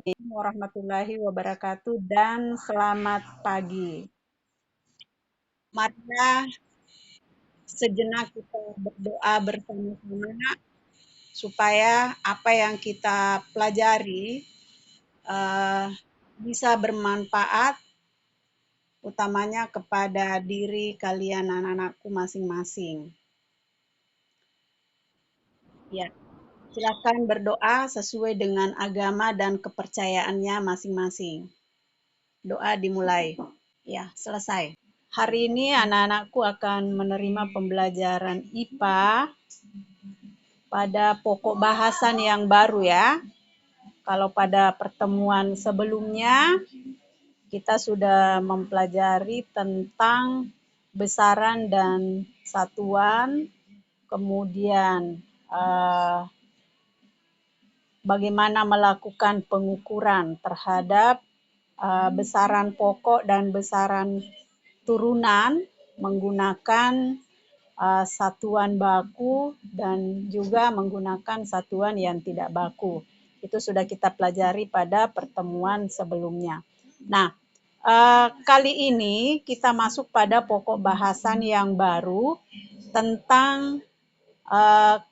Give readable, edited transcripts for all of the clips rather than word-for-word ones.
Assalamualaikum warahmatullahi wabarakatuh dan selamat pagi. Marilah sejenak kita berdoa bersama-sama supaya apa yang kita pelajari eh, bisa bermanfaat utamanya kepada diri kalian anak-anakku masing-masing. Ya, silakan berdoa sesuai dengan agama dan kepercayaannya masing-masing. Doa dimulai. Ya, selesai. Hari ini anak-anakku akan menerima pembelajaran IPA pada pokok bahasan yang baru ya. Kalau pada pertemuan sebelumnya kita sudah mempelajari tentang besaran dan satuan, kemudian bagaimana melakukan pengukuran terhadap besaran pokok dan besaran turunan menggunakan satuan baku dan juga menggunakan satuan yang tidak baku. Itu sudah kita pelajari pada pertemuan sebelumnya. Nah, kali ini kita masuk pada pokok bahasan yang baru tentang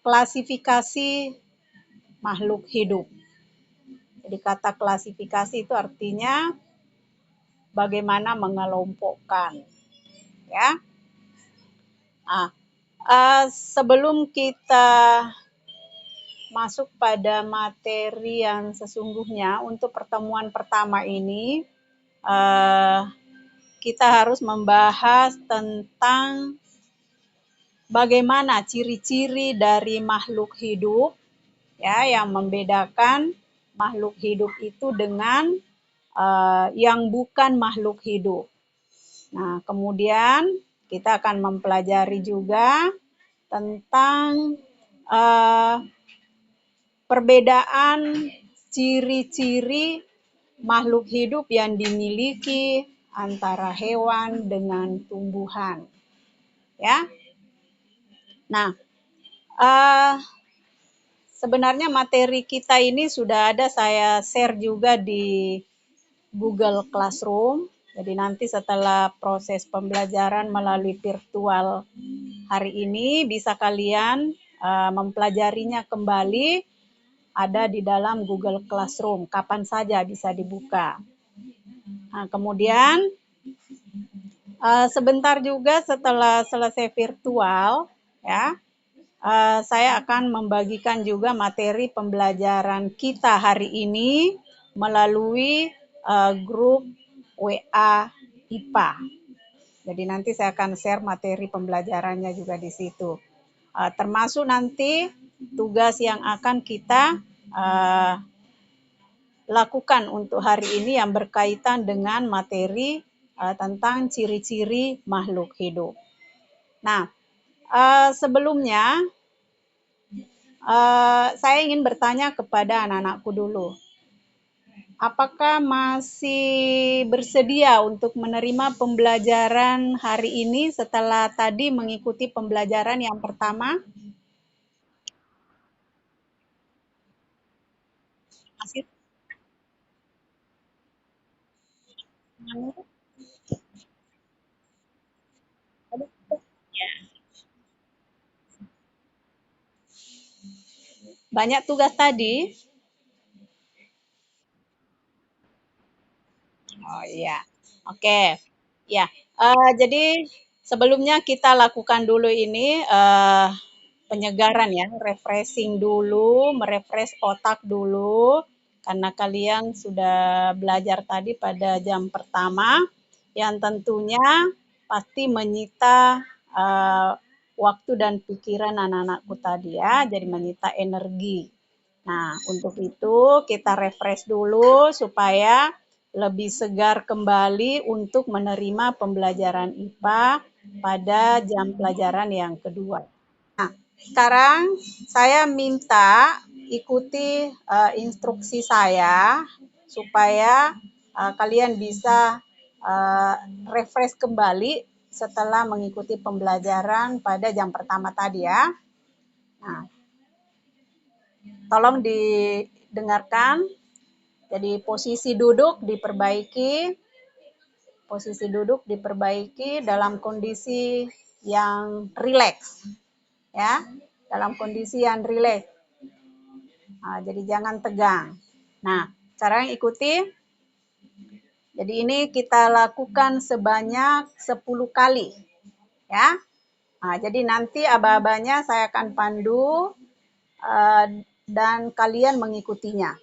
klasifikasi makhluk hidup. Jadi kata klasifikasi itu artinya bagaimana mengelompokkan, ya. Sebelum kita masuk pada materi yang sesungguhnya untuk pertemuan pertama ini, kita harus membahas tentang bagaimana ciri-ciri dari makhluk hidup, ya, yang membedakan makhluk hidup itu dengan yang bukan makhluk hidup. Nah, kemudian kita akan mempelajari juga tentang perbedaan ciri-ciri makhluk hidup yang dimiliki antara hewan dengan tumbuhan. Ya. Nah, sebenarnya materi kita ini sudah ada saya share juga di Google Classroom. Jadi nanti setelah proses pembelajaran melalui virtual hari ini bisa kalian mempelajarinya kembali, ada di dalam Google Classroom, kapan saja bisa dibuka. Nah, kemudian sebentar juga setelah selesai virtual, ya, saya akan membagikan juga materi pembelajaran kita hari ini melalui grup WA IPA. Jadi nanti saya akan share materi pembelajarannya juga di situ. Termasuk nanti tugas yang akan kita lakukan untuk hari ini yang berkaitan dengan materi tentang ciri-ciri makhluk hidup. Nah, sebelumnya saya ingin bertanya kepada anak-anakku dulu. Apakah masih bersedia untuk menerima pembelajaran hari ini setelah tadi mengikuti pembelajaran yang pertama? Masih? Banyak tugas tadi? Oh iya, oke. Ya, jadi sebelumnya kita lakukan dulu ini penyegaran ya, refreshing dulu, merefresh otak dulu, karena kalian sudah belajar tadi pada jam pertama, yang tentunya pasti menyita waktu dan pikiran anak-anakku tadi ya, jadi menyita energi. Nah, untuk itu kita refresh dulu supaya lebih segar kembali untuk menerima pembelajaran IPA pada jam pelajaran yang kedua. Nah, sekarang saya minta ikuti instruksi saya supaya kalian bisa refresh kembali setelah mengikuti pembelajaran pada jam pertama tadi ya. Nah, tolong didengarkan. Jadi posisi duduk diperbaiki dalam kondisi yang rileks, ya, dalam kondisi yang rileks. Nah, jadi jangan tegang. Nah, cara yang ikuti. Jadi ini kita lakukan sebanyak 10 kali, ya. Nah, jadi nanti aba-abanya saya akan pandu dan kalian mengikutinya.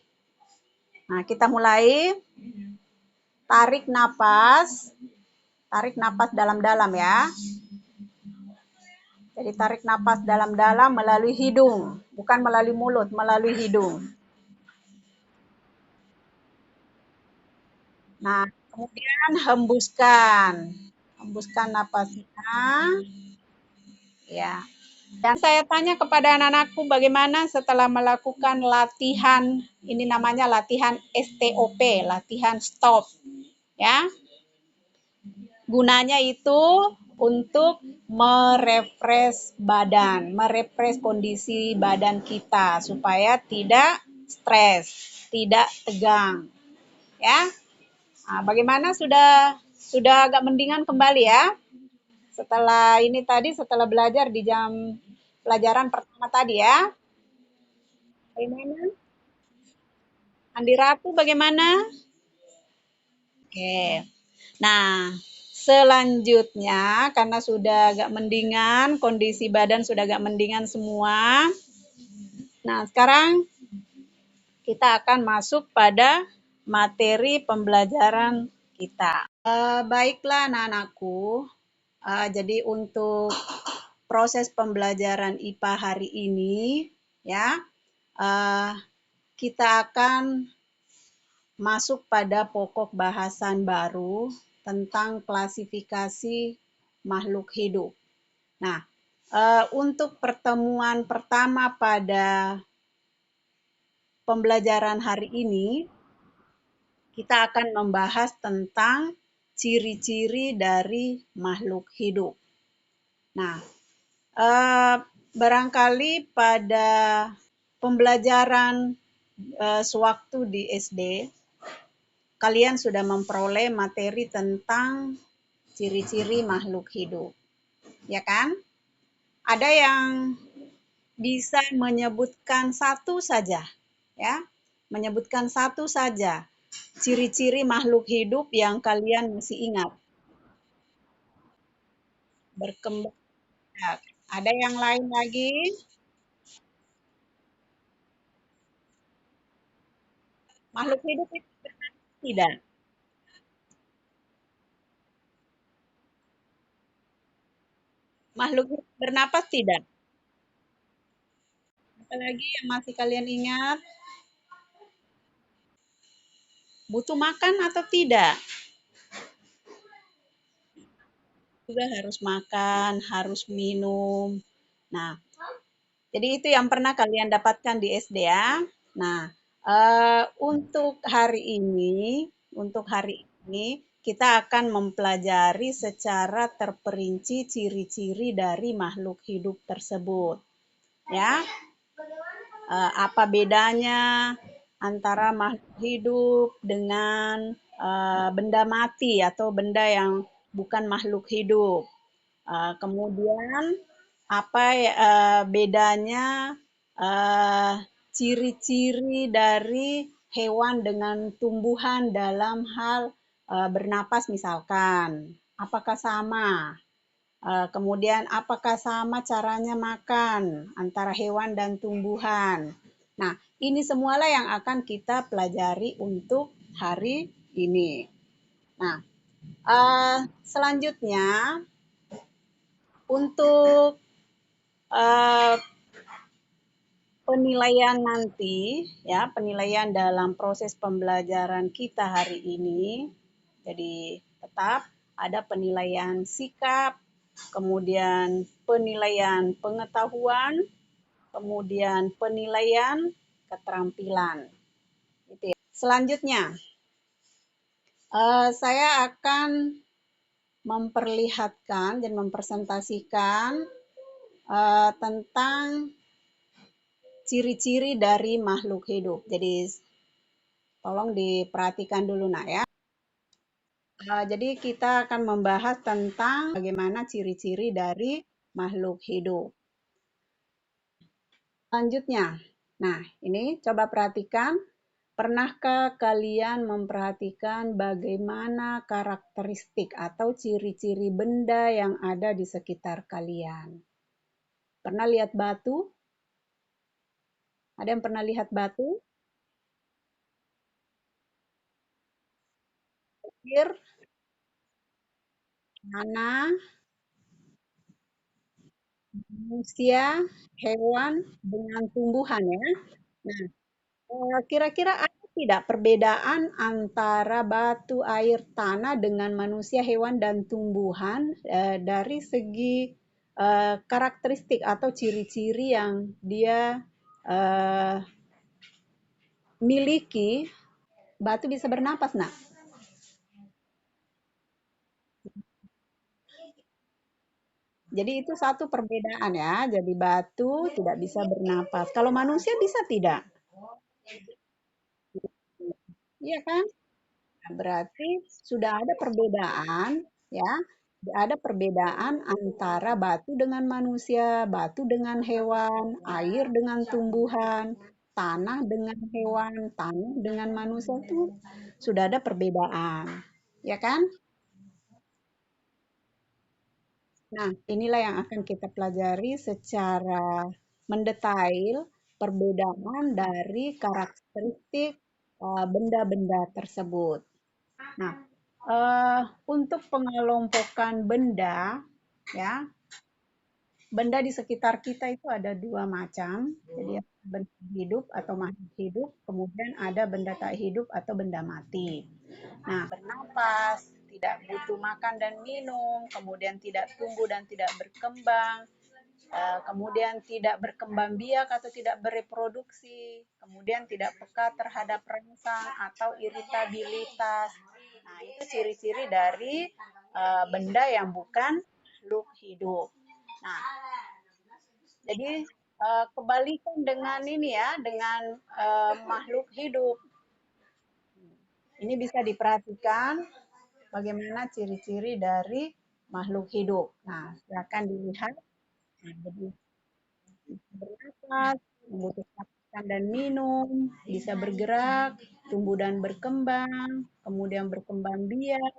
Nah, kita mulai. Tarik napas dalam-dalam ya. Jadi tarik napas dalam-dalam melalui hidung, bukan melalui mulut, melalui hidung. Nah, kemudian hembuskan. Hembuskan napasnya. Ya. Dan saya tanya kepada anak-anakku bagaimana setelah melakukan latihan, ini namanya latihan STOP, latihan stop. Ya. Gunanya itu untuk merefresh badan, merefresh kondisi badan kita supaya tidak stres, tidak tegang. Ya. Nah, bagaimana sudah agak mendingan kembali ya? Setelah belajar di jam pelajaran pertama tadi ya. Bagaimana? Andi Ratu bagaimana? Oke. Nah, selanjutnya karena sudah agak mendingan, kondisi badan sudah agak mendingan semua. Nah, sekarang kita akan masuk pada materi pembelajaran kita. Baiklah anak-anakku. Jadi untuk proses pembelajaran IPA hari ini, ya, kita akan masuk pada pokok bahasan baru tentang klasifikasi makhluk hidup. Nah, untuk pertemuan pertama pada pembelajaran hari ini, kita akan membahas tentang ciri-ciri dari makhluk hidup. Nah, barangkali pada pembelajaran sewaktu di SD, kalian sudah memperoleh materi tentang ciri-ciri makhluk hidup, ya kan? Ada yang bisa menyebutkan satu saja, ya, menyebutkan satu saja ciri-ciri makhluk hidup yang kalian masih ingat. Berkembang. Ada yang lain lagi? Makhluk hidup itu tidak. Makhluk hidup bernapas tidak. Apalagi yang masih kalian ingat? Butuh makan atau tidak? Juga harus makan, harus minum. Nah, jadi itu yang pernah kalian dapatkan di SD ya. Nah, untuk hari ini kita akan mempelajari secara terperinci ciri-ciri dari makhluk hidup tersebut. Ya, apa bedanya antara makhluk hidup dengan benda mati atau benda yang bukan makhluk hidup. Kemudian apa bedanya ciri-ciri dari hewan dengan tumbuhan dalam hal bernapas misalkan. Apakah sama? Kemudian apakah sama caranya makan antara hewan dan tumbuhan? Nah, ini semualah yang akan kita pelajari untuk hari ini. Nah, selanjutnya untuk uh, penilaian nanti, ya, penilaian dalam proses pembelajaran kita hari ini. Jadi tetap ada penilaian sikap, kemudian penilaian pengetahuan, kemudian penilaian keterampilan. Gitu ya. Selanjutnya, saya akan memperlihatkan dan mempresentasikan tentang ciri-ciri dari makhluk hidup. Jadi Tolong diperhatikan dulu nak ya. Jadi kita akan membahas tentang bagaimana ciri-ciri dari makhluk hidup. Selanjutnya, nah ini coba perhatikan, pernahkah kalian memperhatikan bagaimana karakteristik atau ciri-ciri benda yang ada di sekitar kalian? Pernah lihat batu? Ada yang pernah lihat batu? Air, tanah, manusia, hewan, dengan tumbuhan ya. Nah, kira-kira ada tidak perbedaan antara batu, air, tanah dengan manusia, hewan, dan tumbuhan dari segi karakteristik atau ciri-ciri yang dia eh, miliki? Batu bisa bernapas, nak. Jadi itu satu perbedaan ya. Jadi batu tidak bisa bernapas. Kalau manusia bisa tidak? Iya kan? Berarti sudah ada perbedaan ya. Ada perbedaan antara batu dengan manusia, batu dengan hewan, air dengan tumbuhan, tanah dengan hewan, tanah dengan manusia itu sudah ada perbedaan. Ya kan? Nah, inilah yang akan kita pelajari secara mendetail perbedaan dari karakteristik benda-benda tersebut. Nah, untuk pengelompokan benda, ya, benda di sekitar kita itu ada dua macam. Jadi ada benda hidup atau makhluk hidup, kemudian ada benda tak hidup atau benda mati. Nah, bernapas, tidak butuh makan dan minum, kemudian tidak tumbuh dan tidak berkembang, kemudian tidak berkembang biak atau tidak bereproduksi, kemudian tidak peka terhadap rangsang atau iritabilitas. Nah, itu ciri-ciri dari benda yang bukan makhluk hidup. Nah, jadi kebalikan dengan ini ya, dengan makhluk hidup. Ini bisa diperhatikan bagaimana ciri-ciri dari makhluk hidup. Nah, silakan dilihat. Nah, jadi bernafas, membutuhkan makan dan minum, bisa bergerak, tumbuh dan berkembang, kemudian berkembang biak,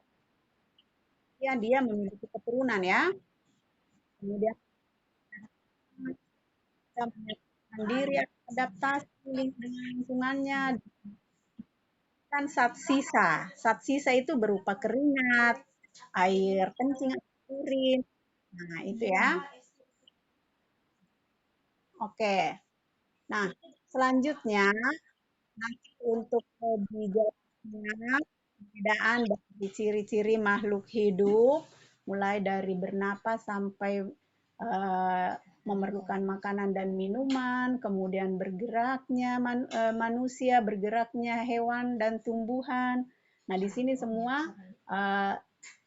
ya dia memiliki keturunan ya. Kemudian bisa menyelamatkan diri, adaptasi dengan lingkungannya, kan zat sisa. Zat sisa itu berupa keringat, air kencing, urin. Nah, itu ya. Oke. Nah, selanjutnya nanti untuk lebih jelasnya perbedaan dari ciri-ciri makhluk hidup, mulai dari bernapas sampai eh, memerlukan makanan dan minuman, kemudian bergeraknya manusia, bergeraknya hewan dan tumbuhan. Nah, di sini semua eh,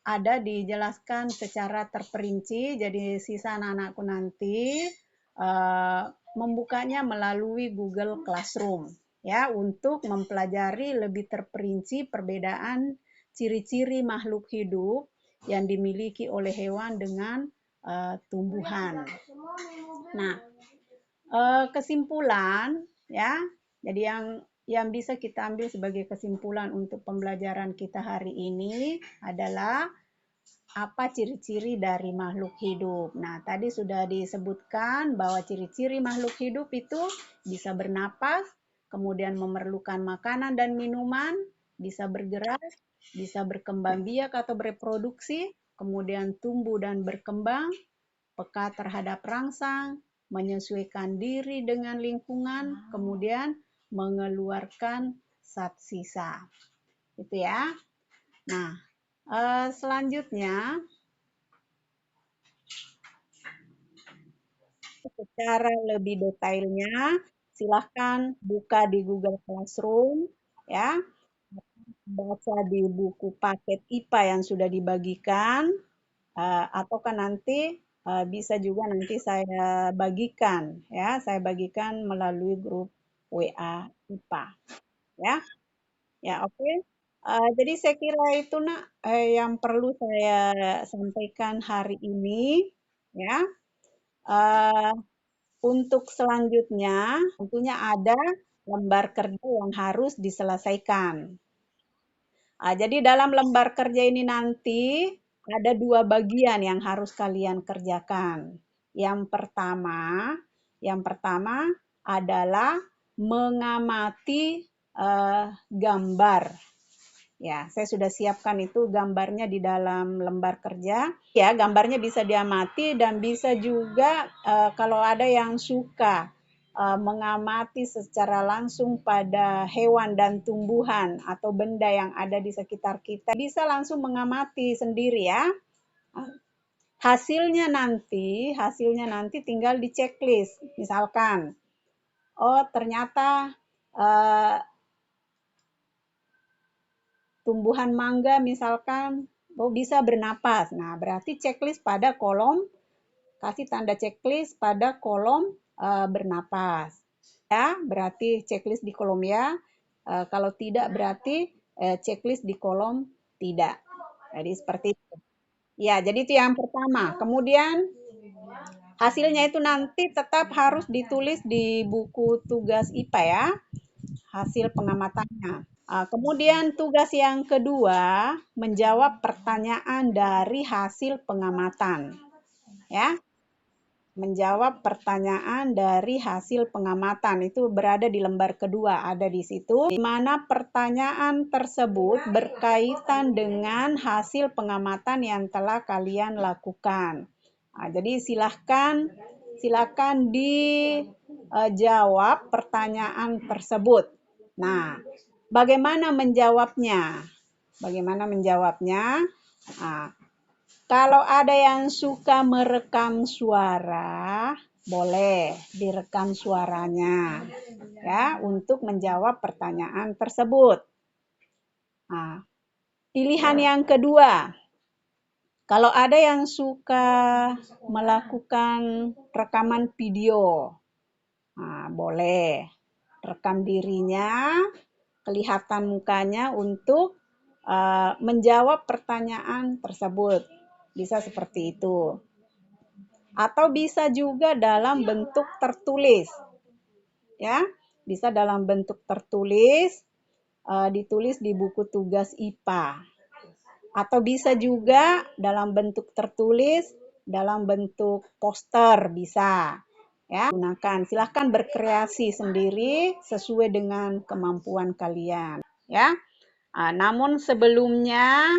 ada dijelaskan secara terperinci. Jadi sisa anak-anakku nanti uh, membukanya melalui Google Classroom ya untuk mempelajari lebih terperinci perbedaan ciri-ciri makhluk hidup yang dimiliki oleh hewan dengan tumbuhan. Nah, kesimpulan ya. Jadi yang bisa kita ambil sebagai kesimpulan untuk pembelajaran kita hari ini adalah apa ciri-ciri dari makhluk hidup. Nah, tadi sudah disebutkan bahwa ciri-ciri makhluk hidup itu bisa bernapas, kemudian memerlukan makanan dan minuman, bisa bergerak, bisa berkembang biak atau bereproduksi, kemudian tumbuh dan berkembang, peka terhadap rangsang, menyesuaikan diri dengan lingkungan, kemudian mengeluarkan zat sisa. Itu ya. Nah, selanjutnya secara lebih detailnya silahkan buka di Google Classroom ya, baca di buku paket IPA yang sudah dibagikan, ataukah nanti bisa juga nanti saya bagikan ya, saya bagikan melalui grup WA IPA ya. Ya, oke. Jadi saya kira itu, Nak, yang perlu saya sampaikan hari ini, ya. Eee, untuk selanjutnya tentunya ada lembar kerja yang harus diselesaikan. Jadi dalam lembar kerja ini nanti ada 2 bagian yang harus kalian kerjakan. Yang pertama adalah mengamati, gambar. Ya, saya sudah siapkan itu gambarnya di dalam lembar kerja. Ya, gambarnya bisa diamati dan bisa juga kalau ada yang suka mengamati secara langsung pada hewan dan tumbuhan atau benda yang ada di sekitar kita, bisa langsung mengamati sendiri ya. Hasilnya nanti tinggal di checklist. Misalkan, oh ternyata eh, tumbuhan mangga misalkan bisa bernapas. Nah, berarti checklist pada kolom, kasih tanda checklist pada kolom bernapas. Ya, berarti checklist di kolom ya. Kalau tidak berarti checklist di kolom tidak. Jadi seperti itu. Ya, jadi itu yang pertama. Kemudian hasilnya itu nanti tetap harus ditulis di buku tugas IPA ya, hasil pengamatannya. Kemudian tugas yang kedua, menjawab pertanyaan dari hasil pengamatan. Ya, menjawab pertanyaan dari hasil pengamatan itu berada di lembar kedua, ada di situ, di mana pertanyaan tersebut berkaitan dengan hasil pengamatan yang telah kalian lakukan. Jadi silakan dijawab pertanyaan tersebut. Nah, bagaimana menjawabnya? Bagaimana menjawabnya? Nah, kalau ada yang suka merekam suara, boleh direkam suaranya ya untuk menjawab pertanyaan tersebut. Nah, pilihan yang kedua, kalau ada yang suka melakukan rekaman video, nah, boleh rekam dirinya, kelihatan mukanya untuk menjawab pertanyaan tersebut. Bisa seperti itu. Atau bisa juga dalam bentuk tertulis. Ya, bisa dalam bentuk tertulis, ditulis di buku tugas IPA. Atau bisa juga dalam bentuk tertulis, dalam bentuk poster bisa. Ya, gunakan. Silahkan berkreasi sendiri sesuai dengan kemampuan kalian. Ya, namun sebelumnya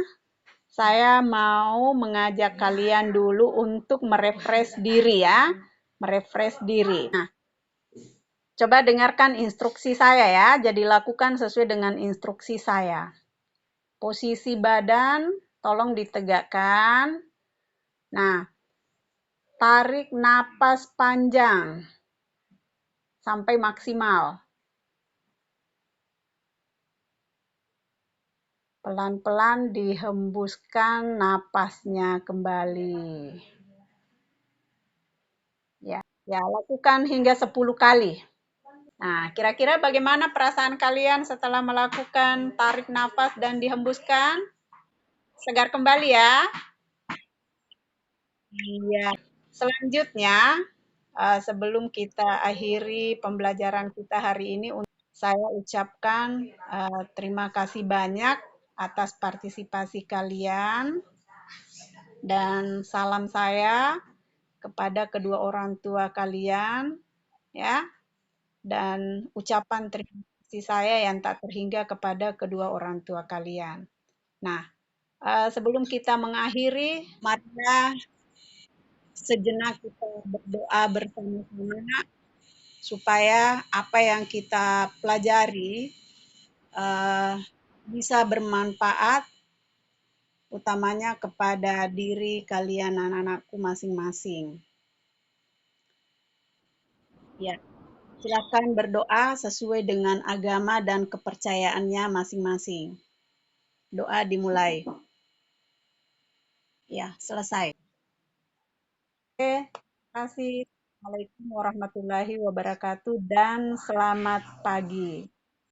saya mau mengajak kalian dulu untuk merefresh diri ya. Merefresh diri. Nah, coba dengarkan instruksi saya ya. Jadi lakukan sesuai dengan instruksi saya. Posisi badan tolong ditegakkan. Nah, tarik napas panjang sampai maksimal. Pelan-pelan dihembuskan napasnya kembali. Ya, lakukan hingga 10 kali. Nah, kira-kira bagaimana perasaan kalian setelah melakukan tarik nafas dan dihembuskan? Segar kembali ya. Iya. Selanjutnya, sebelum kita akhiri pembelajaran kita hari ini, saya ucapkan terima kasih banyak atas partisipasi kalian dan salam saya kepada kedua orang tua kalian ya. Dan ucapan terima kasih saya yang tak terhingga kepada kedua orang tua kalian. Nah, sebelum kita mengakhiri, marilah sejenak kita berdoa bersama-sama supaya apa yang kita pelajari bisa bermanfaat, utamanya kepada diri kalian anak-anakku masing-masing. Ya, silakan berdoa sesuai dengan agama dan kepercayaannya masing-masing. Doa dimulai. Ya, selesai. Oke, terima kasih. Assalamualaikum warahmatullahi wabarakatuh dan selamat pagi.